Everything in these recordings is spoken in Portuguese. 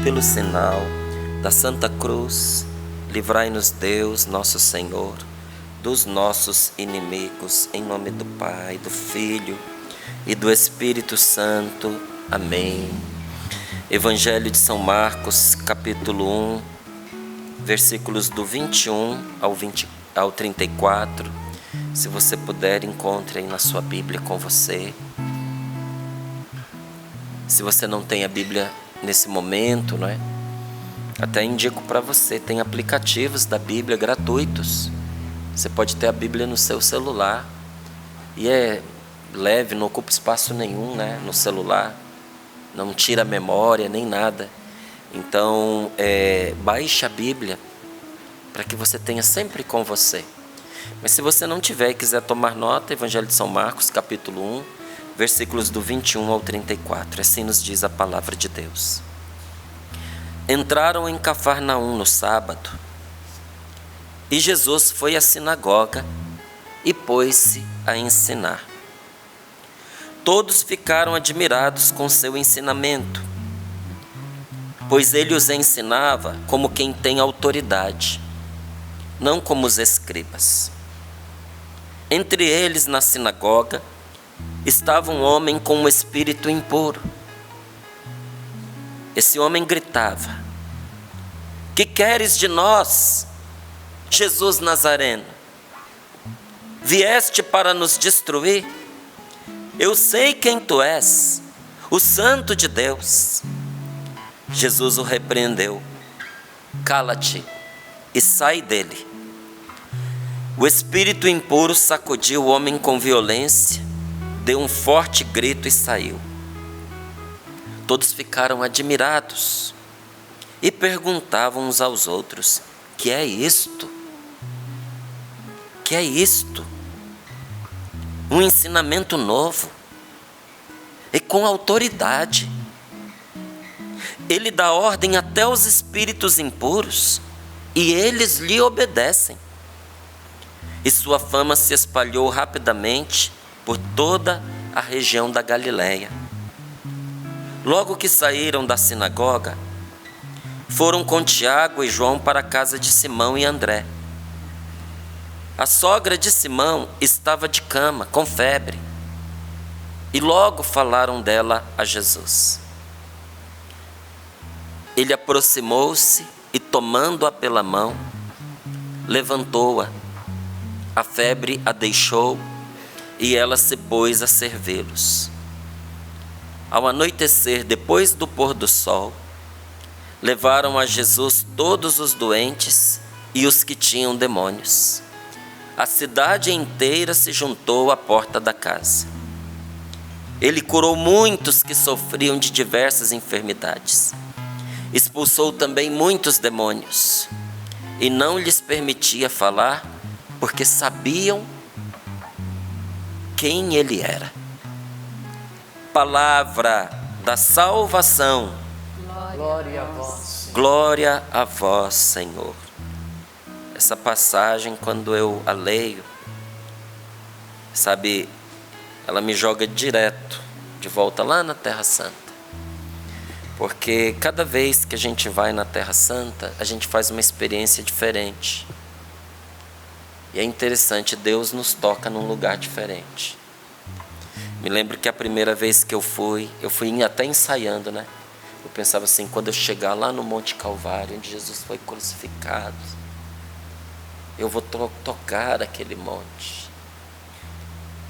pelo sinal da Santa Cruz, livrai-nos Deus, nosso Senhor, dos nossos inimigos, em nome do Pai, do Filho e do Espírito Santo. Amém. Evangelho de São Marcos, capítulo 1, versículos do 21 ao 34. Se você puder, encontre aí na sua Bíblia com você. Se você não tem a Bíblia nesse momento, não é? Até indico para você, tem aplicativos da Bíblia gratuitos. Você pode ter a Bíblia no seu celular. E é leve, não ocupa espaço nenhum, né, no celular. Não tira a memória, nem nada. Então, baixe a Bíblia para que você tenha sempre com você. Mas se você não tiver e quiser tomar nota, Evangelho de São Marcos, capítulo 1, versículos do 21 ao 34. Assim nos diz a palavra de Deus. Entraram em Cafarnaum no sábado, e Jesus foi à sinagoga e pôs-se a ensinar. Todos ficaram admirados com seu ensinamento, pois ele os ensinava como quem tem autoridade, não como os escribas. Entre eles, na sinagoga, estava um homem com um espírito impuro. Esse homem gritava: "Que queres de nós, Jesus Nazareno? Vieste para nos destruir? Eu sei quem tu és, o Santo de Deus." Jesus o repreendeu: "Cala-te e sai dele." O espírito impuro sacudiu o homem com violência, deu um forte grito e saiu. Todos ficaram admirados e perguntavam uns aos outros: "Que é isto? Que é isto? Um ensinamento novo e com autoridade. Ele dá ordem até aos espíritos impuros e eles lhe obedecem." E sua fama se espalhou rapidamente por toda a região da Galileia. Logo que saíram da sinagoga, foram com Tiago e João para a casa de Simão e André. A sogra de Simão estava de cama, com febre, e logo falaram dela a Jesus. Ele aproximou-se e, tomando-a pela mão, levantou-a. A febre a deixou e ela se pôs a servi-los. Ao anoitecer, depois do pôr do sol, levaram a Jesus todos os doentes e os que tinham demônios. A cidade inteira se juntou à porta da casa. Ele curou muitos que sofriam de diversas enfermidades. Expulsou também muitos demônios e não lhes permitia falar, porque sabiam quem ele era. Palavra da salvação. Glória a vós. Glória a vós, Senhor. Essa passagem, quando eu a leio, sabe, ela me joga direto de volta lá na Terra Santa. Porque cada vez que a gente vai na Terra Santa, a gente faz uma experiência diferente. E é interessante, Deus nos toca num lugar diferente. Me lembro que a primeira vez que eu fui até ensaiando, né? Eu pensava assim, quando eu chegar lá no Monte Calvário, onde Jesus foi crucificado, eu vou tocar aquele monte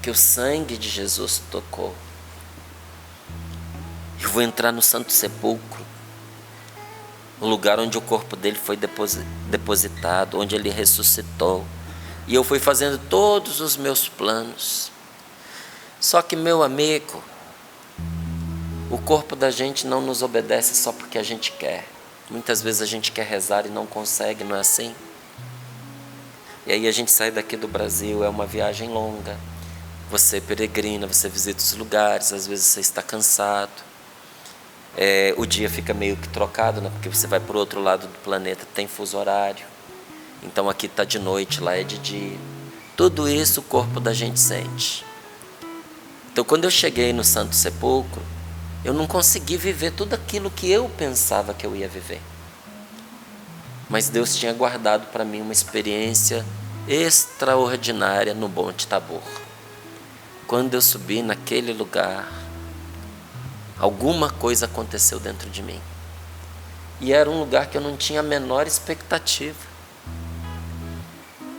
que o sangue de Jesus tocou. Eu vou entrar no Santo Sepulcro, o lugar onde o corpo dele foi depositado, onde ele ressuscitou. E eu fui fazendo todos os meus planos. Só que, meu amigo, o corpo da gente não nos obedece só porque a gente quer. Muitas vezes a gente quer rezar e não consegue, não é assim? E aí a gente sai daqui do Brasil, é uma viagem longa. Você peregrina, você visita os lugares, às vezes você está cansado. O dia fica meio que trocado, né? Porque você vai para o outro lado do planeta, tem fuso horário. Então aqui está de noite, lá é de dia. Tudo isso o corpo da gente sente. Então quando eu cheguei no Santo Sepulcro, eu não consegui viver tudo aquilo que eu pensava que eu ia viver. Mas Deus tinha guardado para mim uma experiência extraordinária no Monte Tabor. Quando eu subi naquele lugar, alguma coisa aconteceu dentro de mim. E era um lugar que eu não tinha a menor expectativa.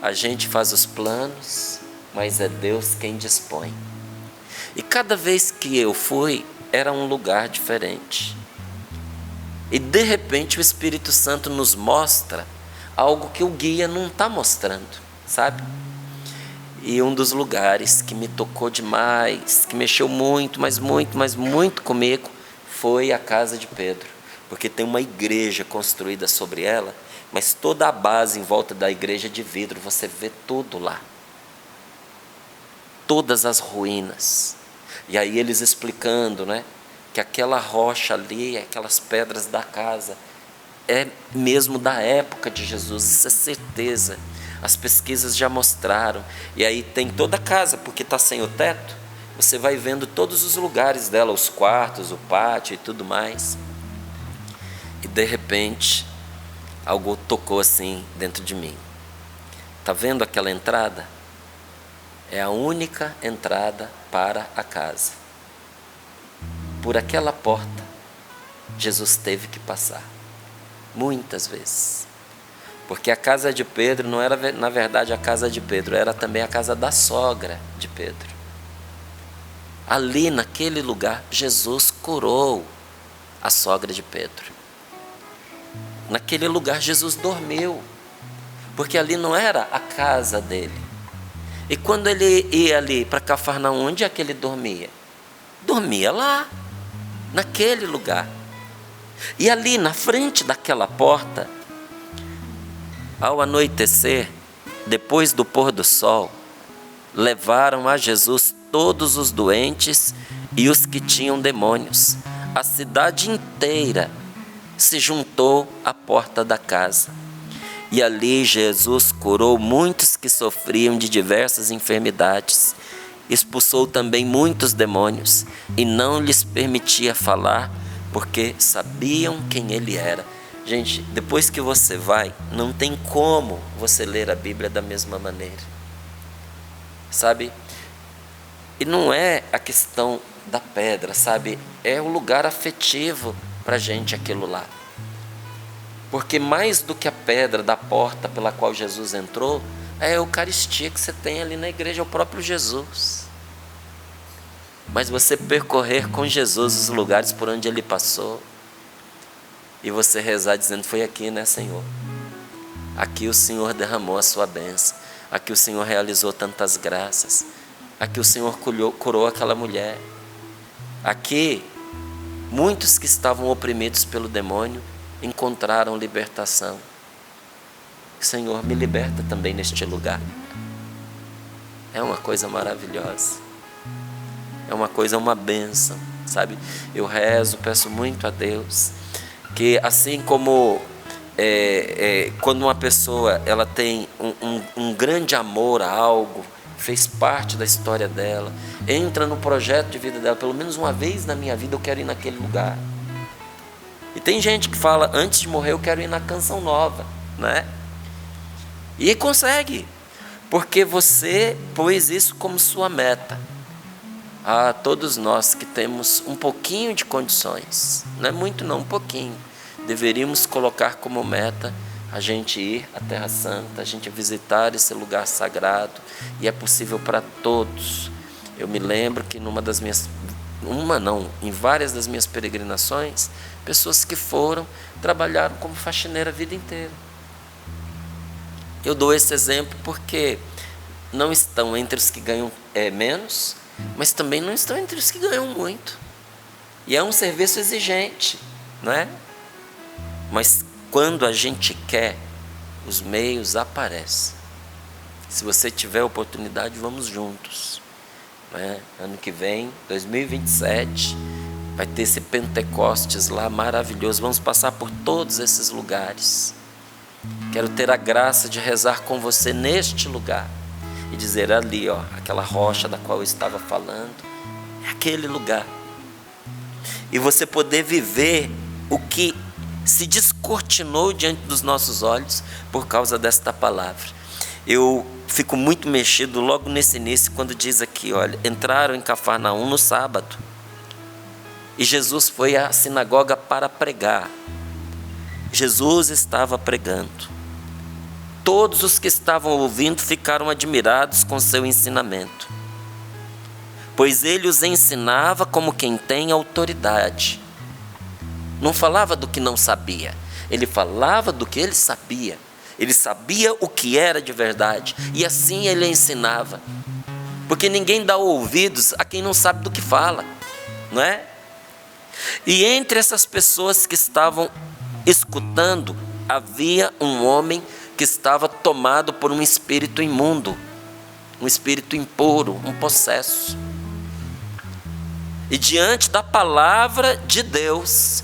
A gente faz os planos, mas é Deus quem dispõe. E cada vez que eu fui, era um lugar diferente. E de repente o Espírito Santo nos mostra algo que o guia não está mostrando, sabe? E um dos lugares que me tocou demais, que mexeu muito, mas muito comigo, foi a casa de Pedro. Porque tem uma igreja construída sobre ela, mas toda a base em volta da igreja é de vidro, você vê tudo lá. Todas as ruínas. E aí eles explicando, né? Que aquela rocha ali, aquelas pedras da casa, é mesmo da época de Jesus, isso é certeza. As pesquisas já mostraram. E aí tem toda a casa, porque está sem o teto, você vai vendo todos os lugares dela, os quartos, o pátio e tudo mais. E de repente, algo tocou assim dentro de mim. Está vendo aquela entrada? É a única entrada para a casa. Por aquela porta, Jesus teve que passar, muitas vezes. Porque a casa de Pedro não era, na verdade, a casa de Pedro, era também a casa da sogra de Pedro. Ali, naquele lugar, Jesus curou a sogra de Pedro. Naquele lugar, Jesus dormiu, porque ali não era a casa dele. E quando ele ia ali para Cafarnaum, onde é que ele dormia? Dormia lá, naquele lugar. E ali na frente daquela porta, ao anoitecer, depois do pôr do sol, levaram a Jesus todos os doentes e os que tinham demônios. A cidade inteira se juntou à porta da casa. E ali Jesus curou muitos que sofriam de diversas enfermidades. Expulsou também muitos demônios e não lhes permitia falar, porque sabiam quem ele era. Gente, depois que você vai, não tem como você ler a Bíblia da mesma maneira, sabe? E não é a questão da pedra, sabe? É o lugar afetivo para a gente aquilo lá. Porque mais do que a pedra da porta pela qual Jesus entrou, é a Eucaristia que você tem ali na igreja, é o próprio Jesus. Mas você percorrer com Jesus os lugares por onde ele passou, e você rezar dizendo: foi aqui, né, Senhor? Aqui o Senhor derramou a sua bênção, aqui o Senhor realizou tantas graças, aqui o Senhor curou aquela mulher, aqui muitos que estavam oprimidos pelo demônio encontraram libertação. Senhor, me liberta também neste lugar. É uma coisa maravilhosa, é uma coisa, uma bênção, sabe? Eu rezo, peço muito a Deus que, assim como quando uma pessoa ela tem um grande amor a algo, fez parte da história dela, entra no projeto de vida dela, pelo menos uma vez na minha vida eu quero ir naquele lugar. E tem gente que fala: antes de morrer eu quero ir na Canção Nova, né? E consegue, porque você pôs isso como sua meta. A todos nós que temos um pouquinho de condições, não é muito não, um pouquinho, deveríamos colocar como meta a gente ir à Terra Santa, a gente visitar esse lugar sagrado, e é possível para todos. Eu me lembro que em várias das minhas peregrinações, pessoas que foram, trabalharam como faxineira a vida inteira. Eu dou esse exemplo porque não estão entre os que ganham menos, mas também não estão entre os que ganham muito. E é um serviço exigente, não é? Mas quando a gente quer, os meios aparecem. Se você tiver oportunidade, vamos juntos, né? Ano que vem, 2027, vai ter esse Pentecostes lá maravilhoso. Vamos passar por todos esses lugares. Quero ter a graça de rezar com você neste lugar e dizer: ali, ó, aquela rocha da qual eu estava falando, é aquele lugar. e você poder viver o que se descortinou diante dos nossos olhos por causa desta palavra. Eu fico muito mexido logo nesse início, quando diz aqui, olha, entraram em Cafarnaum no sábado, e Jesus foi à sinagoga para pregar. Jesus estava pregando. Todos os que estavam ouvindo ficaram admirados com seu ensinamento, pois ele os ensinava como quem tem autoridade. Não falava do que não sabia, ele falava do que ele sabia. Ele sabia o que era de verdade, e assim ele ensinava. Porque ninguém dá ouvidos a quem não sabe do que fala, não é? E entre essas pessoas que estavam escutando, havia um homem que estava tomado por um espírito imundo, um espírito impuro, um possesso. E diante da palavra de Deus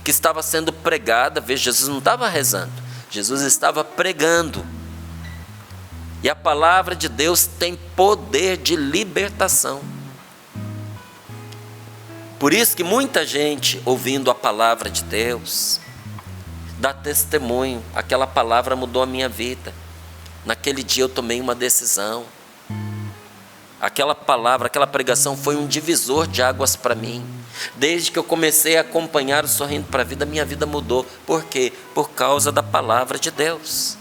que estava sendo pregada, veja, Jesus não estava rezando, Jesus estava pregando. E a palavra de Deus tem poder de libertação. Por isso que muita gente, ouvindo a palavra de Deus, dá testemunho, aquela palavra mudou a minha vida. Naquele dia eu tomei uma decisão. Aquela palavra, aquela pregação foi um divisor de águas para mim. Desde que eu comecei a acompanhar o Sorrindo para a Vida, minha vida mudou. Por quê? Por causa da palavra de Deus.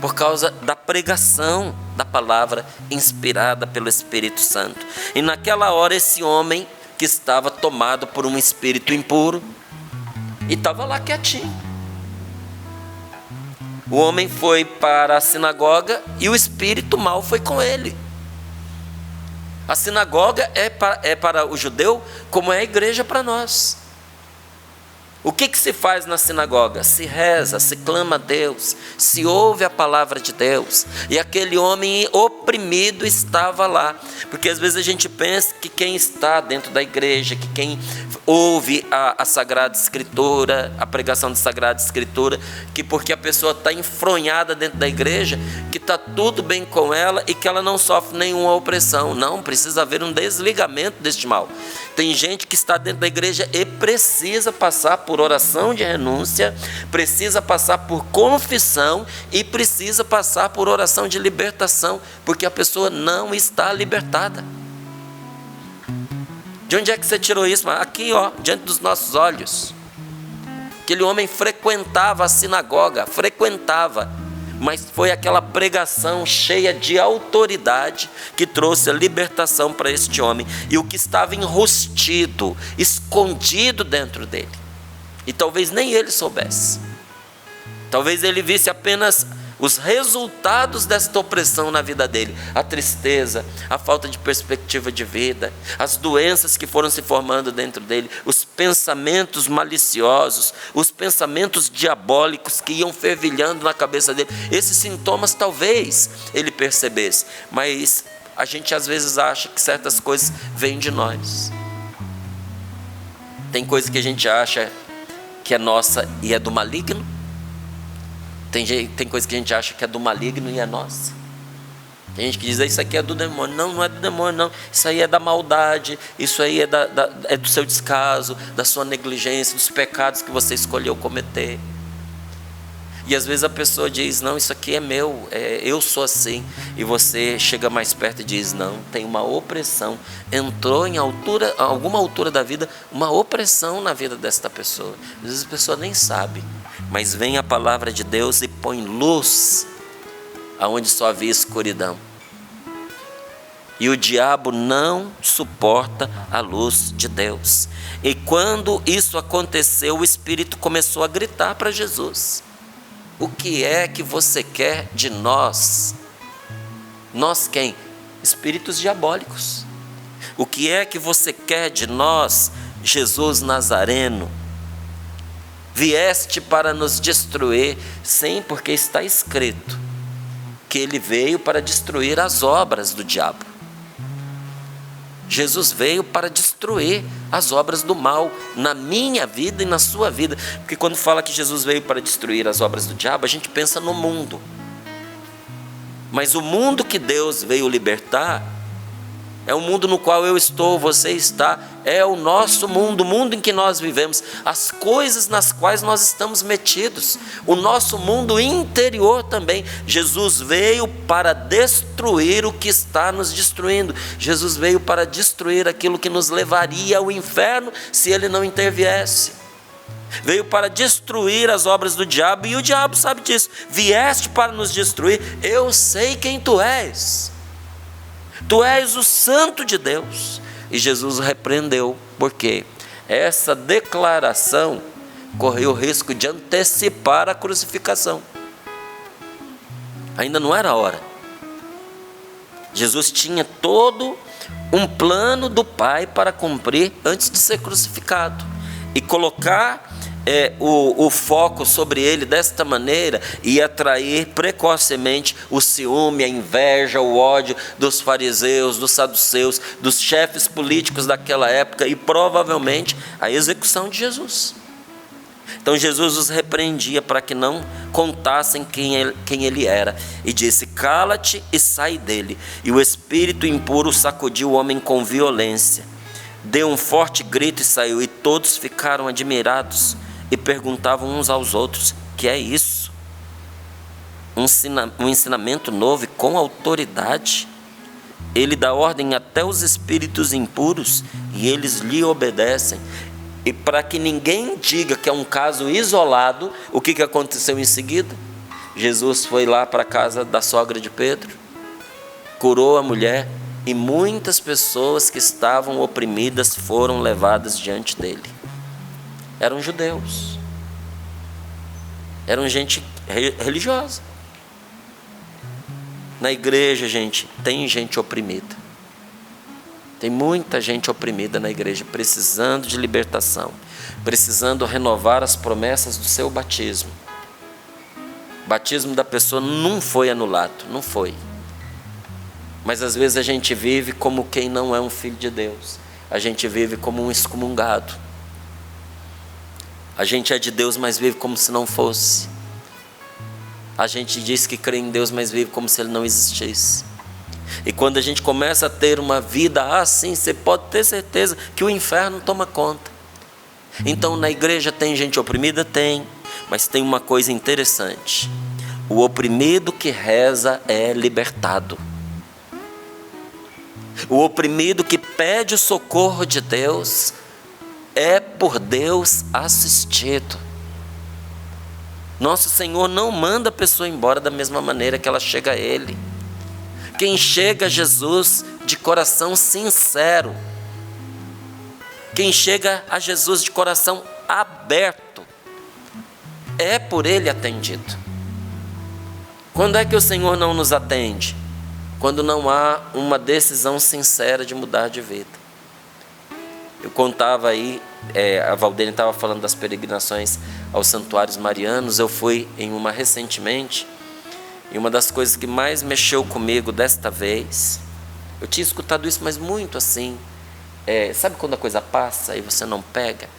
Por causa da pregação da palavra inspirada pelo Espírito Santo. E naquela hora esse homem que estava tomado por um espírito impuro, e estava lá quietinho. O homem foi para a sinagoga e o espírito mau foi com ele. A sinagoga é para o judeu como é a igreja para nós. O que se faz na sinagoga? Se reza, se clama a Deus, se ouve a palavra de Deus. E aquele homem oprimido estava lá. Porque às vezes a gente pensa que quem está dentro da igreja, que quem ouve a Sagrada Escritura, a pregação da Sagrada Escritura, que porque a pessoa está enfronhada dentro da igreja, que está tudo bem com ela e que ela não sofre nenhuma opressão. Não, precisa haver um desligamento deste mal. Tem gente que está dentro da igreja e precisa passar por oração de renúncia, precisa passar por confissão e precisa passar por oração de libertação, porque a pessoa não está libertada. De onde é que você tirou isso? Aqui, ó, diante dos nossos olhos. Aquele homem frequentava a sinagoga, mas foi aquela pregação cheia de autoridade que trouxe a libertação para este homem. E o que estava enrustido, escondido dentro dele, e talvez nem ele soubesse, talvez ele visse apenas os resultados desta opressão na vida dele, a tristeza, a falta de perspectiva de vida, as doenças que foram se formando dentro dele, os pensamentos maliciosos, os pensamentos diabólicos que iam fervilhando na cabeça dele. Esses sintomas talvez ele percebesse, mas a gente às vezes acha que certas coisas vêm de nós. Tem coisa que a gente acha que é nossa e é do maligno. Tem coisa que a gente acha que é do maligno e é nossa. Tem gente que diz, isso aqui é do demônio. Não, não é do demônio, não. Isso aí é da maldade, isso aí é do seu descaso, da sua negligência, dos pecados que você escolheu cometer. E às vezes a pessoa diz, não, isso aqui é meu, eu sou assim. E você chega mais perto e diz, não, tem uma opressão. Entrou em alguma altura da vida, uma opressão na vida desta pessoa. Às vezes a pessoa nem sabe, mas vem a palavra de Deus e põe luz aonde só havia escuridão. E o diabo não suporta a luz de Deus. E quando isso aconteceu, o Espírito começou a gritar para Jesus: o que é que você quer de nós? Nós quem? Espíritos diabólicos. O que é que você quer de nós, Jesus Nazareno? Vieste para nos destruir? Sim, porque está escrito que ele veio para destruir as obras do diabo. Jesus veio para destruir as obras do mal na minha vida e na sua vida. Porque quando fala que Jesus veio para destruir as obras do diabo, a gente pensa no mundo. Mas o mundo que Deus veio libertar É o mundo no qual eu estou, você está, é o nosso mundo, o mundo em que nós vivemos, as coisas nas quais nós estamos metidos, o nosso mundo interior também. Jesus veio para destruir o que está nos destruindo. Jesus veio para destruir aquilo que nos levaria ao inferno se ele não interviesse. Veio para destruir as obras do diabo, e o diabo sabe disso. Vieste para nos destruir, eu sei quem tu és. Tu és o Santo de Deus. E Jesus repreendeu, porque essa declaração correu o risco de antecipar a crucificação. Ainda não era a hora. Jesus tinha todo um plano do Pai para cumprir antes de ser crucificado. E colocar o foco sobre ele desta maneira ia atrair precocemente o ciúme, a inveja, o ódio dos fariseus, dos saduceus, dos chefes políticos daquela época e provavelmente a execução de Jesus. Então Jesus os repreendia para que não contassem quem ele era, e disse: cala-te e sai dele. E o espírito impuro sacudiu o homem com violência, deu um forte grito e saiu, e todos ficaram admirados e perguntavam uns aos outros: que é isso? Um ensinamento novo e com autoridade. Ele dá ordem até aos espíritos impuros e eles lhe obedecem. E para que ninguém diga que é um caso isolado, o que aconteceu em seguida? Jesus foi lá para a casa da sogra de Pedro, curou a mulher, e muitas pessoas que estavam oprimidas foram levadas diante dele. Eram judeus, eram gente religiosa. Na igreja, gente, tem gente oprimida. Tem muita gente oprimida na igreja, precisando de libertação, precisando renovar as promessas do seu batismo. O batismo da pessoa não foi anulado, não foi. Mas às vezes a gente vive como quem não é um filho de Deus. A gente vive como um excomungado. A gente é de Deus, mas vive como se não fosse. A gente diz que crê em Deus, mas vive como se Ele não existisse. E quando a gente começa a ter uma vida assim, você pode ter certeza que o inferno toma conta. Então na igreja tem gente oprimida? Tem. Mas tem uma coisa interessante: o oprimido que reza é libertado. O oprimido que pede o socorro de Deus é por Deus assistido. Nosso Senhor não manda a pessoa embora da mesma maneira que ela chega a Ele. Quem chega a Jesus de coração sincero, quem chega a Jesus de coração aberto, é por Ele atendido. Quando é que o Senhor não nos atende? Quando não há uma decisão sincera de mudar de vida. Eu contava aí, a Valdene estava falando das peregrinações aos santuários marianos. Eu fui em uma recentemente, e uma das coisas que mais mexeu comigo desta vez, eu tinha escutado isso, mas muito assim, sabe quando a coisa passa e você não pega?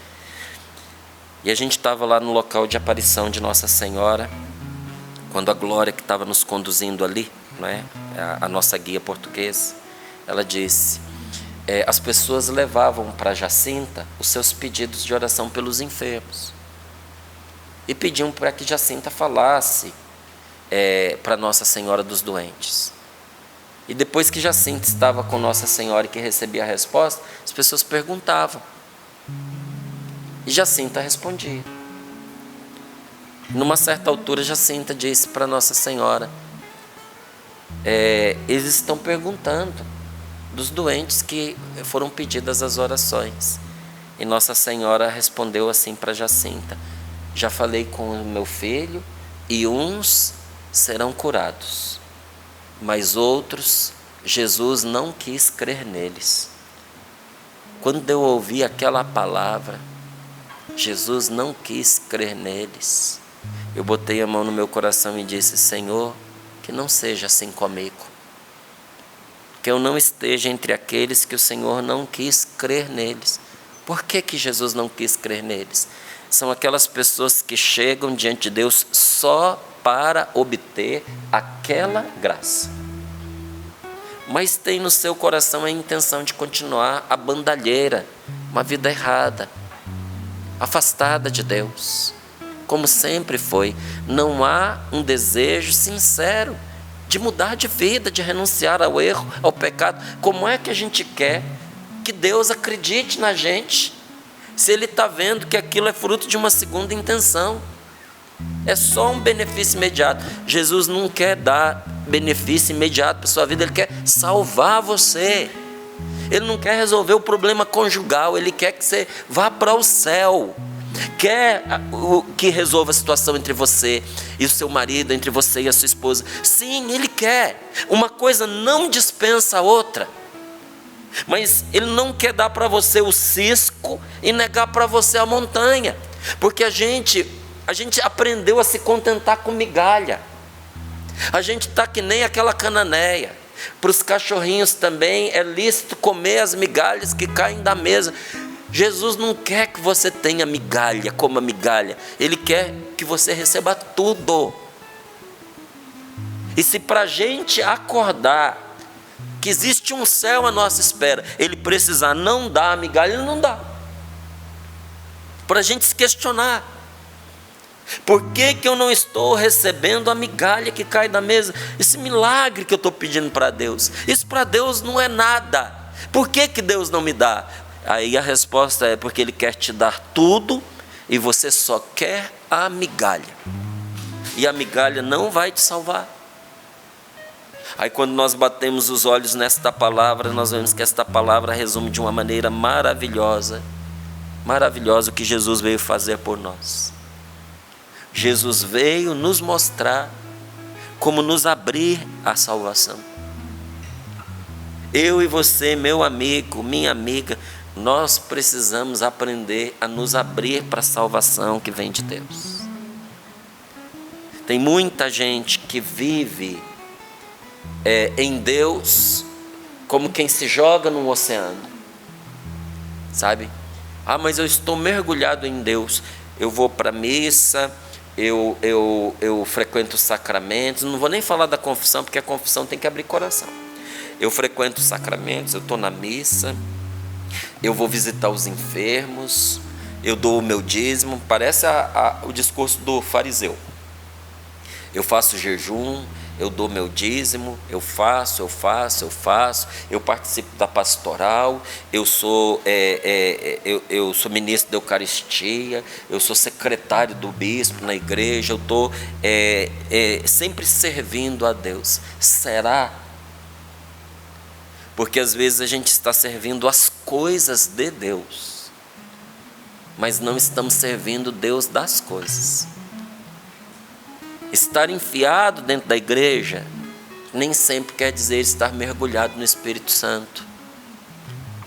E a gente estava lá no local de aparição de Nossa Senhora, quando a Glória, que estava nos conduzindo ali, não é? A nossa guia portuguesa, ela disse: as pessoas levavam para Jacinta os seus pedidos de oração pelos enfermos, e pediam para que Jacinta falasse para Nossa Senhora dos doentes. E depois que Jacinta estava com Nossa Senhora e que recebia a resposta, as pessoas perguntavam, e Jacinta respondia. Numa certa altura, Jacinta disse para Nossa Senhora: eles estão perguntando dos doentes que foram pedidas as orações. E Nossa Senhora respondeu assim para Jacinta: já falei com o meu filho, e uns serão curados, mas outros Jesus não quis crer neles. Quando eu ouvi aquela palavra, Jesus não quis crer neles, eu botei a mão no meu coração e disse: Senhor, que não seja assim comigo, que eu não esteja entre aqueles que o Senhor não quis crer neles. Por que Jesus não quis crer neles? São aquelas pessoas que chegam diante de Deus só para obter aquela graça. mas tem no seu coração a intenção de continuar a bandalheira, uma vida errada, afastada de Deus, como sempre foi. Não há um desejo sincero de mudar de vida, de renunciar ao erro, ao pecado. Como é que a gente quer que Deus acredite na gente, se Ele está vendo que aquilo é fruto de uma segunda intenção? É só um benefício imediato. Jesus não quer dar benefício imediato para a sua vida, Ele quer salvar você. Ele não quer resolver o problema conjugal, Ele quer que você vá para o céu. Quer que resolva a situação entre você e o seu marido, entre você e a sua esposa. Sim, Ele quer. Uma coisa não dispensa a outra. Mas Ele não quer dar para você o cisco e negar para você a montanha. Porque a gente aprendeu a se contentar com migalha. A gente está que nem aquela cananeia. Para os cachorrinhos também é lícito comer as migalhas que caem da mesa. Jesus não quer que você tenha migalha, coma migalha. Ele quer que você receba tudo. E se para a gente acordar que existe um céu à nossa espera, Ele precisar não dar a migalha, Ele não dá. Para a gente se questionar. Por que eu não estou recebendo a migalha que cai da mesa? Esse milagre que eu estou pedindo para Deus, isso para Deus não é nada. Por que Deus não me dá? Aí a resposta é porque Ele quer te dar tudo e você só quer a migalha. E a migalha não vai te salvar. Aí quando nós batemos os olhos nesta palavra, nós vemos que esta palavra resume de uma maneira maravilhosa, maravilhosa o que Jesus veio fazer por nós. Jesus veio nos mostrar como nos abrir à salvação. Eu e você, meu amigo, minha amiga, nós precisamos aprender a nos abrir para a salvação que vem de Deus. Tem muita gente que vive em Deus como quem se joga num oceano, sabe? Ah, mas eu estou mergulhado em Deus, eu vou para a missa, eu frequento os sacramentos, não vou nem falar da confissão, porque a confissão tem que abrir coração. Eu frequento os sacramentos, eu estou na missa, eu vou visitar os enfermos, eu dou o meu dízimo, parece o discurso do fariseu. Eu faço jejum, eu dou meu dízimo, eu faço, eu participo da pastoral, eu sou ministro da Eucaristia, eu sou secretário do bispo na igreja, eu estou sempre servindo a Deus. Será? Porque às vezes a gente está servindo as coisas de Deus, mas não estamos servindo Deus das coisas. Estar enfiado dentro da igreja nem sempre quer dizer estar mergulhado no Espírito Santo.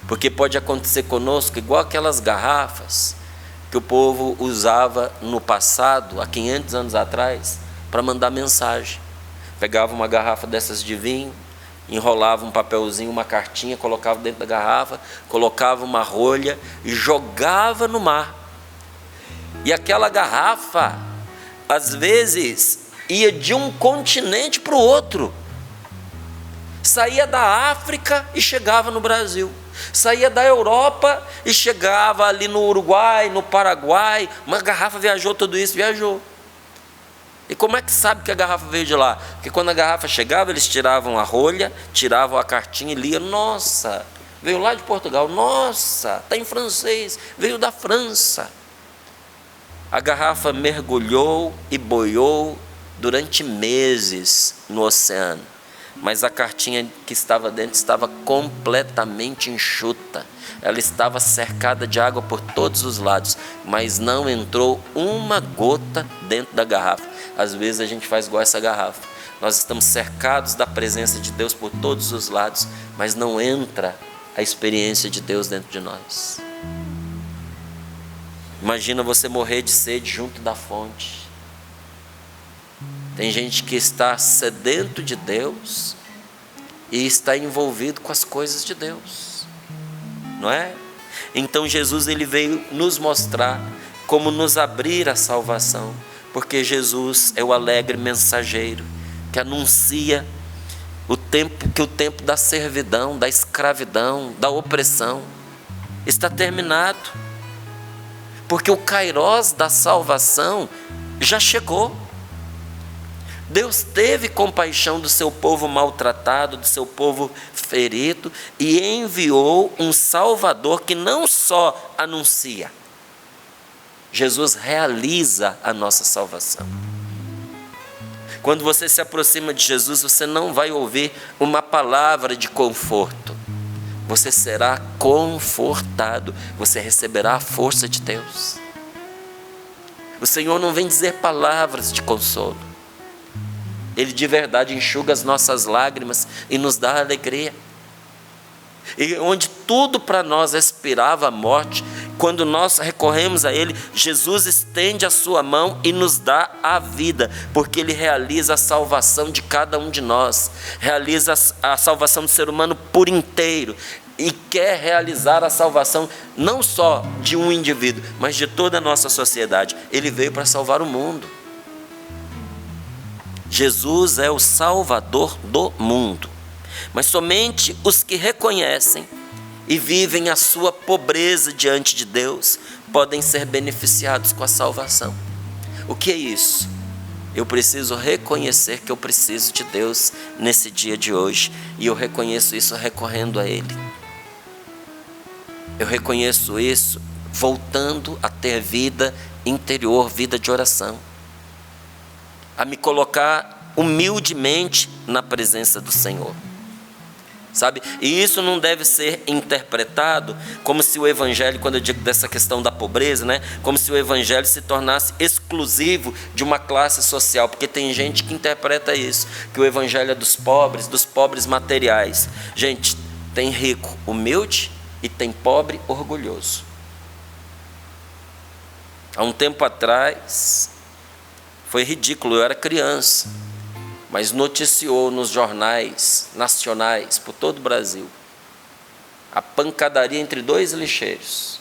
Porque pode acontecer conosco igual aquelas garrafas que o povo usava no passado, há 500 anos atrás, para mandar mensagem. Pegava uma garrafa dessas de vinho, enrolava um papelzinho, uma cartinha, colocava dentro da garrafa, colocava uma rolha e jogava no mar. E aquela garrafa, às vezes, ia de um continente para o outro. Saía da África e chegava no Brasil. Saía da Europa e chegava ali no Uruguai, no Paraguai. Uma garrafa viajou, tudo isso viajou. E como é que sabe que a garrafa veio de lá? Porque quando a garrafa chegava, eles tiravam a rolha, tiravam a cartinha e liam. Nossa, veio lá de Portugal. Nossa, está em francês, veio da França. A garrafa mergulhou e boiou durante meses no oceano, mas a cartinha que estava dentro estava completamente enxuta. Ela estava cercada de água por todos os lados, mas não entrou uma gota dentro da garrafa. Às vezes a gente faz igual essa garrafa. Nós estamos cercados da presença de Deus por todos os lados, mas não entra a experiência de Deus dentro de nós. Imagina você morrer de sede junto da fonte. Tem gente que está sedento de Deus e está envolvido com as coisas de Deus, não é? Então Jesus ele veio nos mostrar como nos abrir à salvação, porque Jesus é o alegre mensageiro que anuncia o tempo da servidão, da escravidão, da opressão está terminado. Porque o kairós da salvação já chegou. Deus teve compaixão do seu povo maltratado, do seu povo ferido, e enviou um Salvador que não só anuncia, Jesus realiza a nossa salvação. Quando você se aproxima de Jesus, você não vai ouvir uma palavra de conforto. Você será confortado, você receberá a força de Deus. O Senhor não vem dizer palavras de consolo. Ele de verdade enxuga as nossas lágrimas e nos dá alegria. E onde tudo para nós aspirava a morte, quando nós recorremos a Ele, Jesus estende a sua mão e nos dá a vida, porque Ele realiza a salvação de cada um de nós, realiza a salvação do ser humano por inteiro, e quer realizar a salvação não só de um indivíduo, mas de toda a nossa sociedade. Ele veio para salvar o mundo. Jesus é o Salvador do mundo, mas somente os que reconhecem e vivem a sua pobreza diante de Deus podem ser beneficiados com a salvação. O que é isso? Eu preciso reconhecer que eu preciso de Deus nesse dia de hoje, e eu reconheço isso recorrendo a Ele. Eu reconheço isso voltando a ter vida interior, vida de oração, a me colocar humildemente na presença do Senhor, sabe? E isso não deve ser interpretado como se o Evangelho, quando eu digo dessa questão da pobreza, né? Como se o Evangelho se tornasse exclusivo de uma classe social, porque tem gente que interpreta isso, que o Evangelho é dos pobres materiais. Gente, tem rico humilde e tem pobre orgulhoso. Há um tempo atrás, foi ridículo, eu era criança, mas noticiou nos jornais nacionais por todo o Brasil a pancadaria entre dois lixeiros,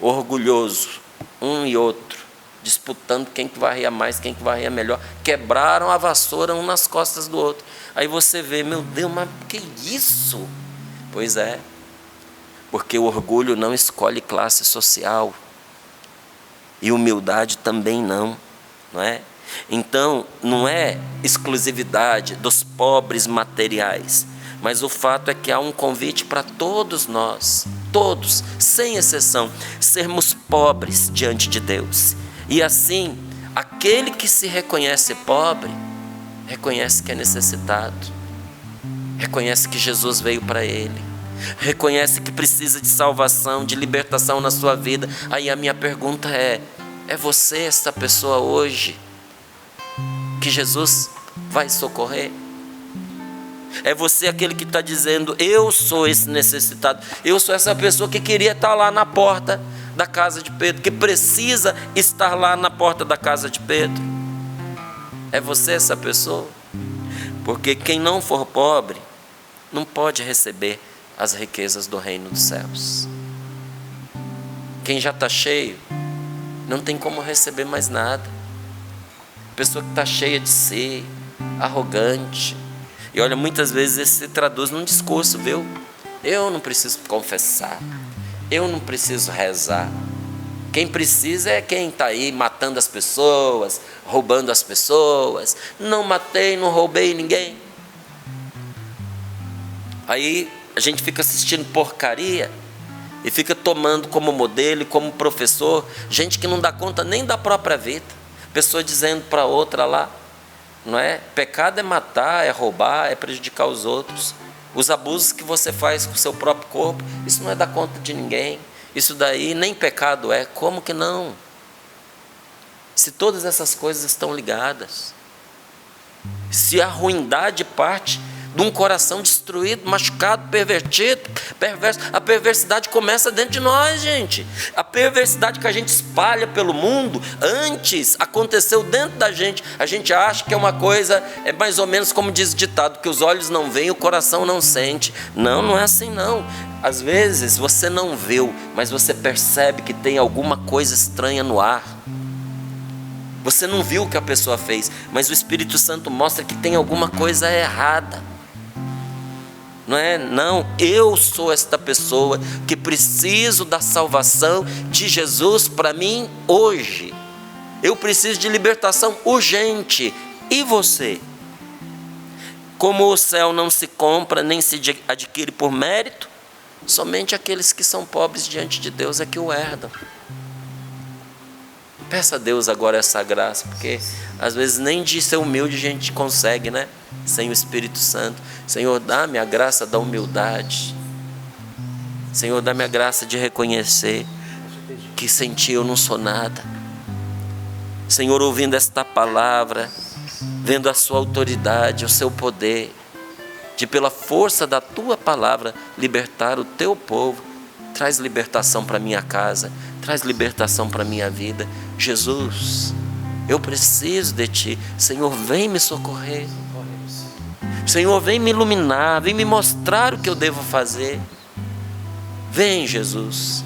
orgulhoso, um e outro, disputando quem que varria mais, quem que varria melhor. Quebraram a vassoura um nas costas do outro. Aí você vê, meu Deus, mas que isso? Pois é, porque o orgulho não escolhe classe social, e humildade também não é? Então, não é exclusividade dos pobres materiais, mas o fato é que há um convite para todos nós, todos, sem exceção, sermos pobres diante de Deus. E assim, aquele que se reconhece pobre, reconhece que é necessitado, reconhece que Jesus veio para ele, reconhece que precisa de salvação, de libertação na sua vida. Aí a minha pergunta é você essa pessoa hoje que Jesus vai socorrer? É você aquele que está dizendo, eu sou esse necessitado, eu sou essa pessoa que queria estar lá na porta da casa de Pedro, que precisa estar lá na porta da casa de Pedro? É você essa pessoa? Porque quem não for pobre não pode receber as riquezas do reino dos céus. Quem já está cheio não tem como receber mais nada. Pessoa que está cheia de si, arrogante. E olha, muitas vezes isso se traduz num discurso, viu? Eu não preciso confessar, eu não preciso rezar. Quem precisa é quem está aí matando as pessoas, roubando as pessoas. Não matei, não roubei ninguém. Aí a gente fica assistindo porcaria e fica tomando como modelo, como professor, gente que não dá conta nem da própria vida. Pessoa dizendo para outra lá, não é? Pecado é matar, é roubar, é prejudicar os outros. Os abusos que você faz com o seu próprio corpo, isso não é dar conta de ninguém. Isso daí nem pecado é. Como que não? Se todas essas coisas estão ligadas. Se a ruindade parte de um coração destruído, machucado, pervertido, perverso. A perversidade começa dentro de nós, gente. A perversidade que a gente espalha pelo mundo, antes aconteceu dentro da gente. A gente acha que é uma coisa, é mais ou menos como diz o ditado, que os olhos não veem, o coração não sente. Não, não é assim não. Às vezes você não viu, mas você percebe que tem alguma coisa estranha no ar. Você não viu o que a pessoa fez, mas o Espírito Santo mostra que tem alguma coisa errada. Não é? Não, eu sou esta pessoa que preciso da salvação de Jesus para mim hoje. Eu preciso de libertação urgente. E você? Como o céu não se compra nem se adquire por mérito, somente aqueles que são pobres diante de Deus é que o herdam. Peça a Deus agora essa graça, porque às vezes nem de ser humilde a gente consegue, né? Sem o Espírito Santo. Senhor, dá-me a graça da humildade. Senhor, dá-me a graça de reconhecer que sem Ti eu não sou nada. Senhor, ouvindo esta palavra, vendo a Sua autoridade, o Seu poder, de pela força da Tua palavra libertar o Teu povo, traz libertação para minha casa, traz libertação para minha vida. Jesus, eu preciso de Ti. Senhor, vem me socorrer. Senhor, vem me iluminar, vem me mostrar o que eu devo fazer. Vem, Jesus.